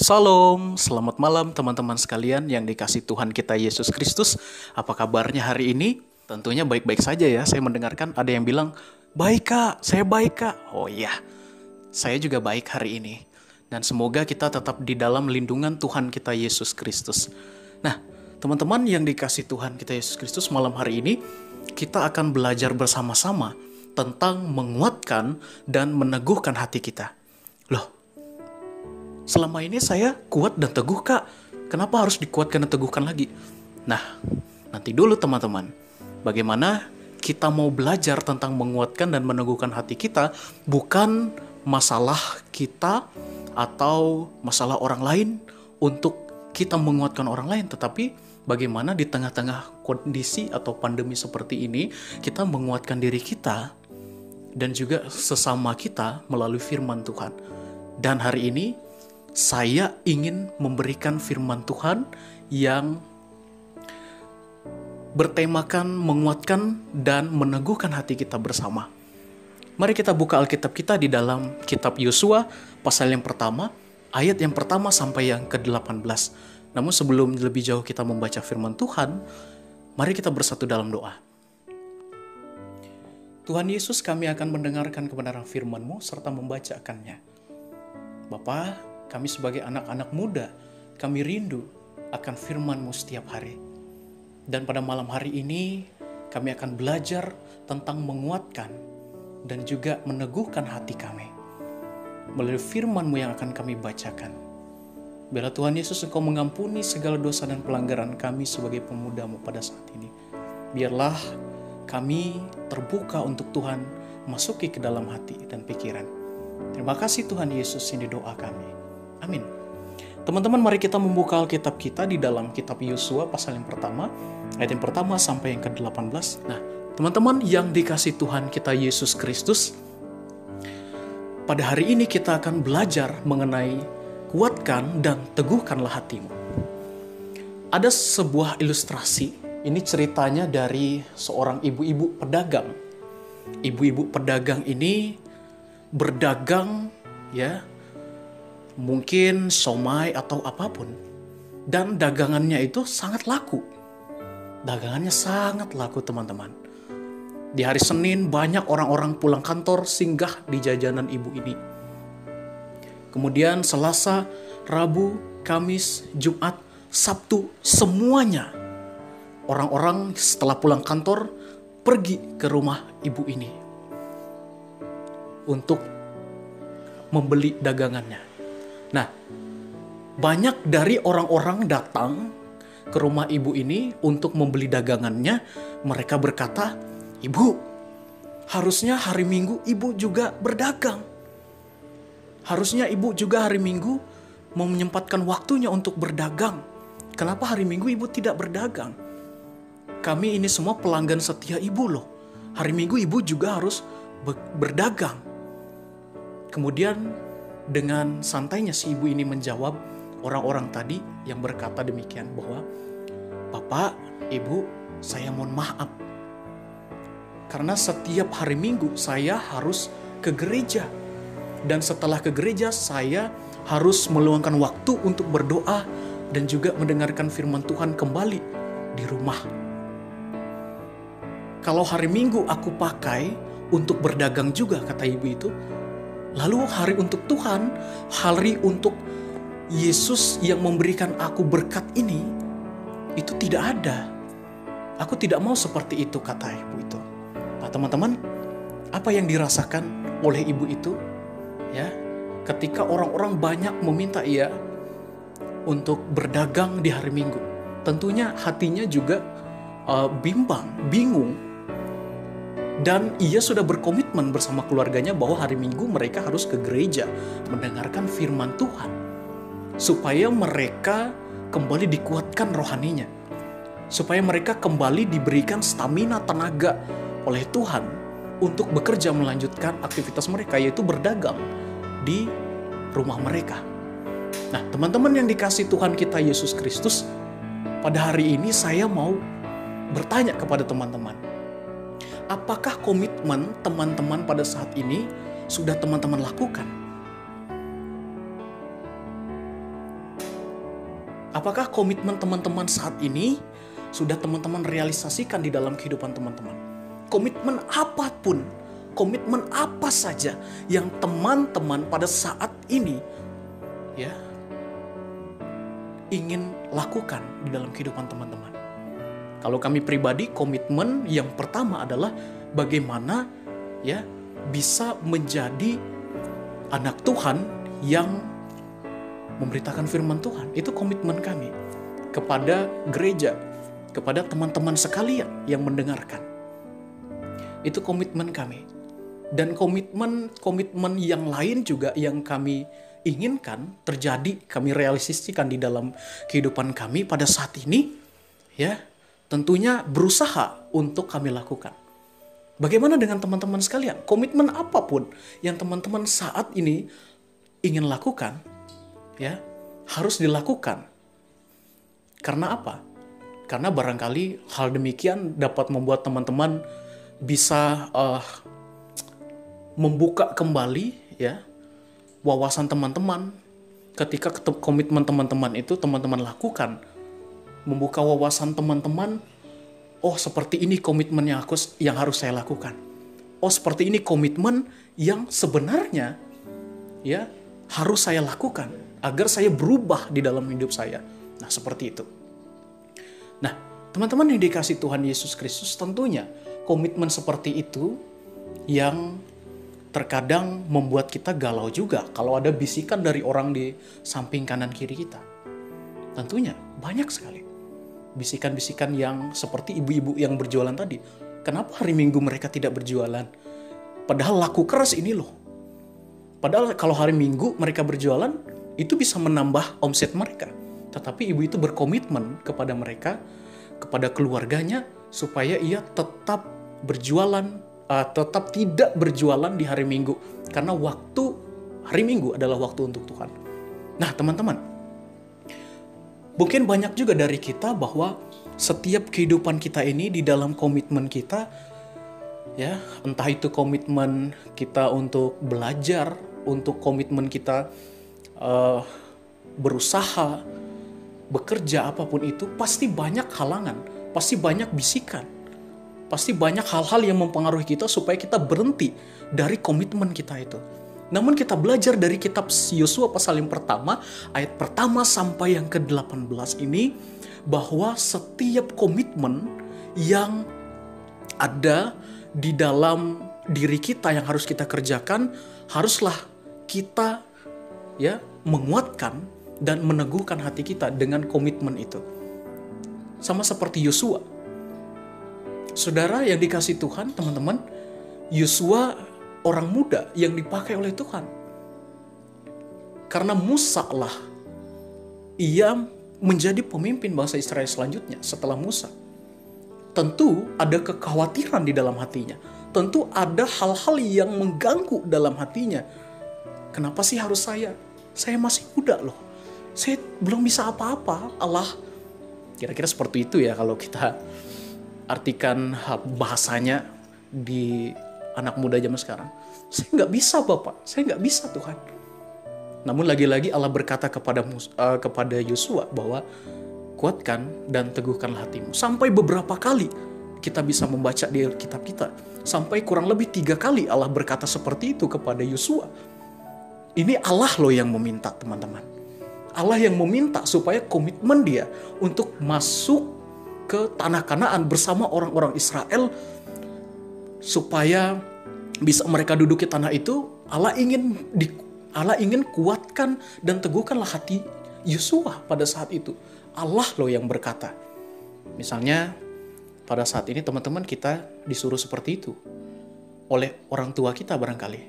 Salam, selamat malam teman-teman sekalian yang dikasih Tuhan kita Yesus Kristus. Apa kabarnya hari ini? Tentunya baik-baik saja ya. Saya mendengarkan ada yang bilang, "Baik Kak, saya baik Kak." Oh iya, saya juga baik hari ini. Dan semoga kita tetap di dalam lindungan Tuhan kita Yesus Kristus. Nah, teman-teman yang dikasih Tuhan kita Yesus Kristus, malam hari ini kita akan belajar bersama-sama tentang menguatkan dan meneguhkan hati kita. Loh, selama ini saya kuat dan teguh Kak. Kenapa harus dikuatkan dan teguhkan lagi? Nah, nanti dulu teman-teman. Bagaimana kita mau belajar tentang menguatkan dan meneguhkan hati kita, bukan masalah kita atau masalah orang lain untuk kita menguatkan orang lain, tetapi bagaimana di tengah-tengah kondisi atau pandemi seperti ini, kita menguatkan diri kita dan juga sesama kita melalui firman Tuhan. Dan hari ini saya ingin memberikan firman Tuhan yang bertemakan menguatkan dan meneguhkan hati kita bersama. Mari kita buka Alkitab kita di dalam kitab Yosua, pasal yang pertama, ayat yang pertama sampai yang ke-18. Namun sebelum lebih jauh kita membaca firman Tuhan, mari kita bersatu dalam doa. Tuhan Yesus, kami akan mendengarkan kebenaran firman-Mu serta membacakannya. Bapa, kami sebagai anak-anak muda, kami rindu akan firman-Mu setiap hari. Dan pada malam hari ini, kami akan belajar tentang menguatkan dan juga meneguhkan hati kami melalui firman-Mu yang akan kami bacakan. Biarlah Tuhan Yesus Engkau mengampuni segala dosa dan pelanggaran kami sebagai pemuda-Mu pada saat ini. Biarlah kami terbuka untuk Tuhan masuki ke dalam hati dan pikiran. Terima kasih Tuhan Yesus, ini doa kami. Amin. Teman-teman, mari kita membuka Alkitab kita di dalam kitab Yosua pasal yang pertama, ayat yang pertama sampai yang ke-18. Nah, teman-teman yang dikasih Tuhan kita Yesus Kristus, pada hari ini kita akan belajar mengenai kuatkan dan teguhkanlah hatimu. Ada sebuah ilustrasi, ini ceritanya dari seorang ibu-ibu pedagang. Ibu-ibu pedagang ini berdagang ya, mungkin somai atau apapun. Dan dagangannya itu sangat laku. Dagangannya sangat laku teman-teman. Di hari Senin banyak orang-orang pulang kantor singgah di jajanan ibu ini. Kemudian Selasa, Rabu, Kamis, Jumat, Sabtu, semuanya orang-orang setelah pulang kantor pergi ke rumah ibu ini untuk membeli dagangannya. Nah, banyak dari orang-orang datang ke rumah ibu ini untuk membeli dagangannya. Mereka berkata, "Ibu, harusnya hari Minggu ibu juga berdagang. Harusnya ibu juga hari Minggu mau menyempatkan waktunya untuk berdagang. Kenapa hari Minggu ibu tidak berdagang? Kami ini semua pelanggan setia ibu loh. Hari Minggu ibu juga harus berdagang." Kemudian dengan santainya si ibu ini menjawab orang-orang tadi yang berkata demikian bahwa, "Bapak, Ibu, saya mohon maaf. Karena setiap hari Minggu saya harus ke gereja. Dan setelah ke gereja saya harus meluangkan waktu untuk berdoa dan juga mendengarkan firman Tuhan kembali di rumah. Kalau hari Minggu aku pakai untuk berdagang juga," kata ibu itu. "Lalu hari untuk Tuhan, hari untuk Yesus yang memberikan aku berkat ini, itu tidak ada. Aku tidak mau seperti itu," kata ibu itu. Nah teman-teman, apa yang dirasakan oleh ibu itu? Ya, ketika orang-orang banyak meminta ia untuk berdagang di hari Minggu, tentunya hatinya juga bimbang, bingung. Dan ia sudah berkomitmen bersama keluarganya bahwa hari Minggu mereka harus ke gereja mendengarkan firman Tuhan, supaya mereka kembali dikuatkan rohaninya, supaya mereka kembali diberikan stamina, tenaga oleh Tuhan untuk bekerja melanjutkan aktivitas mereka, yaitu berdagang di rumah mereka. Nah teman-teman yang dikasih Tuhan kita Yesus Kristus, pada hari ini saya mau bertanya kepada teman-teman, apakah komitmen teman-teman pada saat ini sudah teman-teman lakukan? Apakah komitmen teman-teman saat ini sudah teman-teman realisasikan di dalam kehidupan teman-teman? Komitmen apapun, komitmen apa saja yang teman-teman pada saat ini ya ingin lakukan di dalam kehidupan teman-teman. Kalau kami pribadi, komitmen yang pertama adalah bagaimana ya bisa menjadi anak Tuhan yang memberitakan firman Tuhan. Itu komitmen kami kepada gereja, kepada teman-teman sekalian yang mendengarkan. Itu komitmen kami. Dan komitmen yang lain juga yang kami inginkan terjadi, kami realisasikan di dalam kehidupan kami pada saat ini, ya, tentunya berusaha untuk kami lakukan. Bagaimana dengan teman-teman sekalian? Komitmen apapun yang teman-teman saat ini ingin lakukan, ya, harus dilakukan. Karena apa? Karena barangkali hal demikian dapat membuat teman-teman bisa membuka kembali ya wawasan teman-teman. Ketika komitmen teman-teman itu teman-teman lakukan, membuka wawasan teman-teman. Oh, seperti ini komitmen yang harus saya lakukan. Oh, seperti ini komitmen yang sebenarnya ya harus saya lakukan agar saya berubah di dalam hidup saya. Nah, seperti itu. Nah, teman-teman yang dikasihi Tuhan Yesus Kristus, tentunya komitmen seperti itu yang terkadang membuat kita galau juga kalau ada bisikan dari orang di samping kanan kiri kita. Tentunya banyak sekali bisikan-bisikan yang seperti ibu-ibu yang berjualan tadi. Kenapa hari Minggu mereka tidak berjualan? Padahal laku keras ini loh. Padahal kalau hari Minggu mereka berjualan, itu bisa menambah omset mereka. Tetapi ibu itu berkomitmen kepada mereka, kepada keluarganya, supaya ia tetap berjualan, tetap tidak berjualan di hari Minggu. Karena hari Minggu adalah waktu untuk Tuhan. Nah, teman-teman, mungkin banyak juga dari kita bahwa setiap kehidupan kita ini di dalam komitmen kita, ya, entah itu komitmen kita untuk belajar, untuk komitmen kita berusaha, bekerja, apapun itu, pasti banyak halangan, pasti banyak bisikan, pasti banyak hal-hal yang mempengaruhi kita supaya kita berhenti dari komitmen kita itu. Namun kita belajar dari kitab Yosua pasal yang pertama, ayat pertama sampai yang ke-18 ini, bahwa setiap komitmen yang ada di dalam diri kita yang harus kita kerjakan, haruslah kita ya menguatkan dan meneguhkan hati kita dengan komitmen itu. Sama seperti Yosua. Saudara yang dikasihi Tuhan, teman-teman, Yosua orang muda yang dipakai oleh Tuhan. Karena Musa lah ia menjadi pemimpin bangsa Israel selanjutnya setelah Musa. Tentu ada kekhawatiran di dalam hatinya. Tentu ada hal-hal yang mengganggu dalam hatinya. Kenapa sih harus saya? Saya masih muda loh. Saya belum bisa apa-apa. Allah, kira-kira seperti itu ya kalau kita artikan bahasanya di anak muda zaman sekarang. Saya nggak bisa Bapak, saya nggak bisa Tuhan. Namun lagi-lagi Allah berkata kepada Yosua bahwa kuatkan dan teguhkanlah hatimu. Sampai beberapa kali kita bisa membaca di kitab kita. Sampai kurang lebih 3 kali Allah berkata seperti itu kepada Yosua. Ini Allah loh yang meminta, teman-teman. Allah yang meminta supaya komitmen dia untuk masuk ke tanah Kanaan bersama orang-orang Israel, supaya bisa mereka duduki tanah itu. Allah ingin kuatkan dan teguhkanlah hati Yosua pada saat itu. Allah loh yang berkata. Misalnya pada saat ini teman-teman kita disuruh seperti itu oleh orang tua kita barangkali.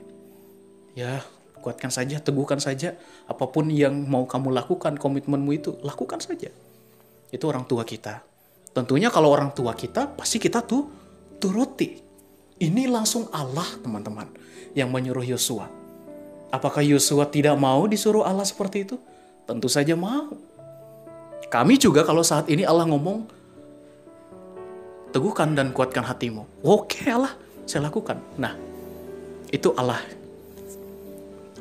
Ya, kuatkan saja, teguhkan saja. Apapun yang mau kamu lakukan, komitmenmu itu, lakukan saja. Itu orang tua kita. Tentunya kalau orang tua kita, pasti kita turuti. Ini langsung Allah, teman-teman, yang menyuruh Yosua. Apakah Yosua tidak mau disuruh Allah seperti itu? Tentu saja mau. Kami juga kalau saat ini Allah ngomong, teguhkan dan kuatkan hatimu. Oke Allah, saya lakukan. Nah, itu Allah.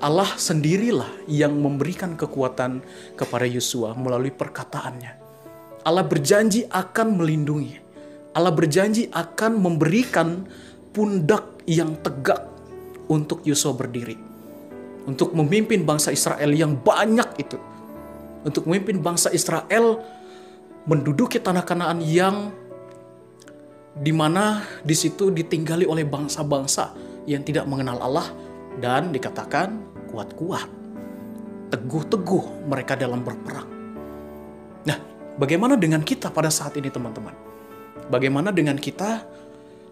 Allah sendirilah yang memberikan kekuatan kepada Yosua melalui perkataannya. Allah berjanji akan melindungi. Allah berjanji akan memberikan pundak yang tegak untuk Yosua berdiri. Untuk memimpin bangsa Israel yang banyak itu. Untuk memimpin bangsa Israel menduduki tanah Kanaan yang dimana di situ ditinggali oleh bangsa-bangsa yang tidak mengenal Allah. Dan dikatakan kuat-kuat, teguh-teguh mereka dalam berperang. Nah, bagaimana dengan kita pada saat ini teman-teman? Bagaimana dengan kita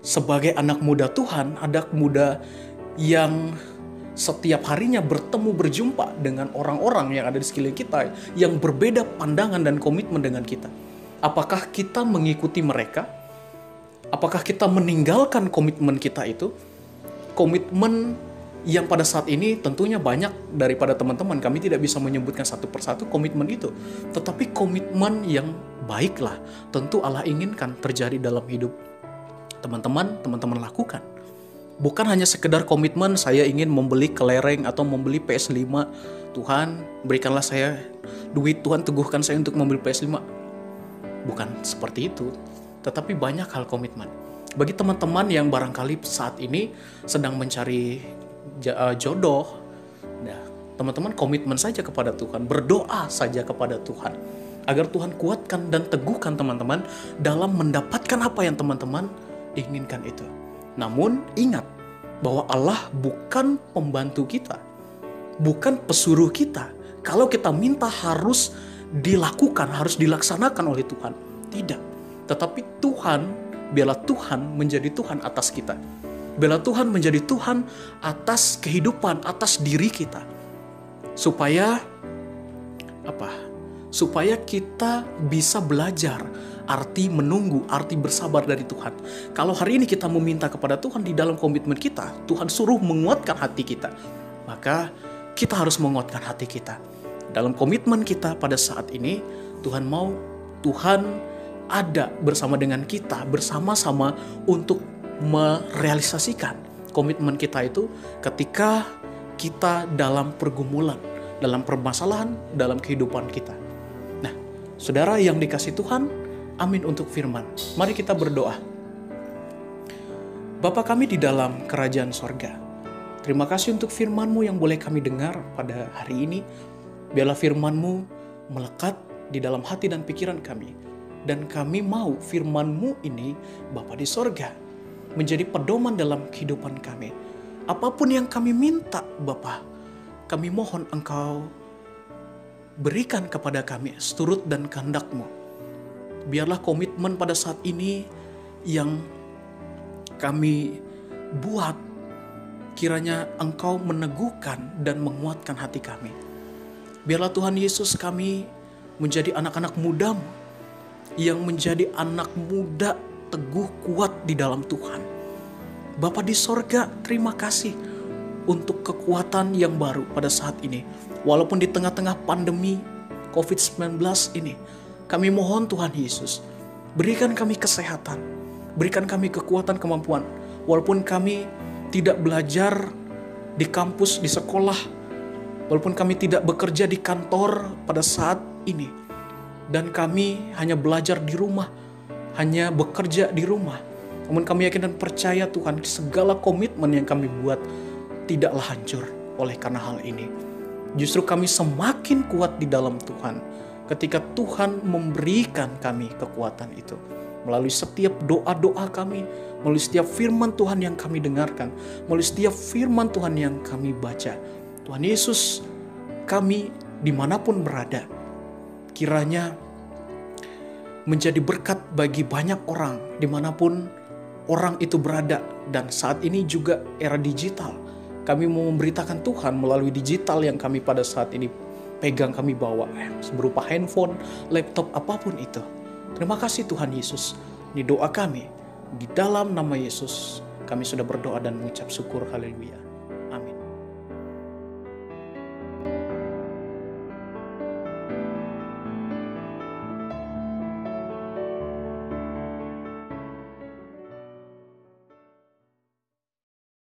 sebagai anak muda Tuhan, anak muda yang setiap harinya berjumpa dengan orang-orang yang ada di sekeliling kita, yang berbeda pandangan dan komitmen dengan kita. Apakah kita mengikuti mereka? Apakah kita meninggalkan komitmen kita itu? Komitmen yang pada saat ini tentunya banyak daripada teman-teman, kami tidak bisa menyebutkan satu persatu komitmen itu. Tetapi komitmen yang baiklah tentu Allah inginkan terjadi dalam hidup teman-teman lakukan. Bukan hanya sekedar komitmen saya ingin membeli kelereng atau membeli PS5. Tuhan berikanlah saya duit, Tuhan teguhkan saya untuk membeli PS5. Bukan seperti itu. Tetapi banyak hal komitmen. Bagi teman-teman yang barangkali saat ini sedang mencari jodoh, nah, teman-teman komitmen saja kepada Tuhan, berdoa saja kepada Tuhan agar Tuhan kuatkan dan teguhkan teman-teman dalam mendapatkan apa yang teman-teman inginkan itu. Namun ingat bahwa Allah bukan pembantu kita, bukan pesuruh kita. Kalau kita minta harus dilakukan, harus dilaksanakan oleh Tuhan, tidak. Tetapi Tuhan, biarlah Tuhan menjadi Tuhan atas kita. Biarlah Tuhan menjadi Tuhan atas kehidupan, atas diri kita. Supaya apa? Supaya kita bisa belajar arti menunggu, arti bersabar dari Tuhan. Kalau hari ini kita meminta kepada Tuhan di dalam komitmen kita, Tuhan suruh menguatkan hati kita, maka kita harus menguatkan hati kita. Dalam komitmen kita pada saat ini, Tuhan ada bersama dengan kita, bersama-sama untuk merealisasikan komitmen kita itu ketika kita dalam pergumulan, dalam permasalahan, dalam kehidupan kita. Nah, saudara yang dikasihi Tuhan, amin untuk firman. Mari kita berdoa. Bapa kami di dalam kerajaan sorga, terima kasih untuk firman-Mu yang boleh kami dengar pada hari ini. Biarlah firman-Mu melekat di dalam hati dan pikiran kami. Dan kami mau firman-Mu ini, Bapa di sorga, menjadi pedoman dalam kehidupan kami. Apapun yang kami minta, Bapa, kami mohon Engkau berikan kepada kami seturut dan kehendak-Mu. Biarlah komitmen pada saat ini yang kami buat, kiranya Engkau meneguhkan dan menguatkan hati kami. Biarlah Tuhan Yesus kami menjadi anak-anak muda-Mu, yang menjadi anak muda teguh kuat di dalam Tuhan. Bapa di sorga, terima kasih untuk kekuatan yang baru pada saat ini. Walaupun di tengah-tengah pandemi COVID-19 ini, kami mohon Tuhan Yesus, berikan kami kesehatan, berikan kami kekuatan, kemampuan. Walaupun kami tidak belajar di kampus, di sekolah, walaupun kami tidak bekerja di kantor pada saat ini, dan kami hanya belajar di rumah, hanya bekerja di rumah. Namun kami yakin dan percaya Tuhan, segala komitmen yang kami buat tidaklah hancur oleh karena hal ini. Justru kami semakin kuat di dalam Tuhan ketika Tuhan memberikan kami kekuatan itu. Melalui setiap doa-doa kami, melalui setiap firman Tuhan yang kami dengarkan, melalui setiap firman Tuhan yang kami baca. Tuhan Yesus, kami dimanapun berada, kiranya menjadi berkat bagi banyak orang dimanapun orang itu berada. Dan saat ini juga era digital, kami mau memberitakan Tuhan melalui digital yang kami pada saat ini pegang, kami bawa, berupa handphone, laptop, apapun itu. Terima kasih Tuhan Yesus. Ini doa kami, di dalam nama Yesus kami sudah berdoa dan mengucap syukur. Haleluya.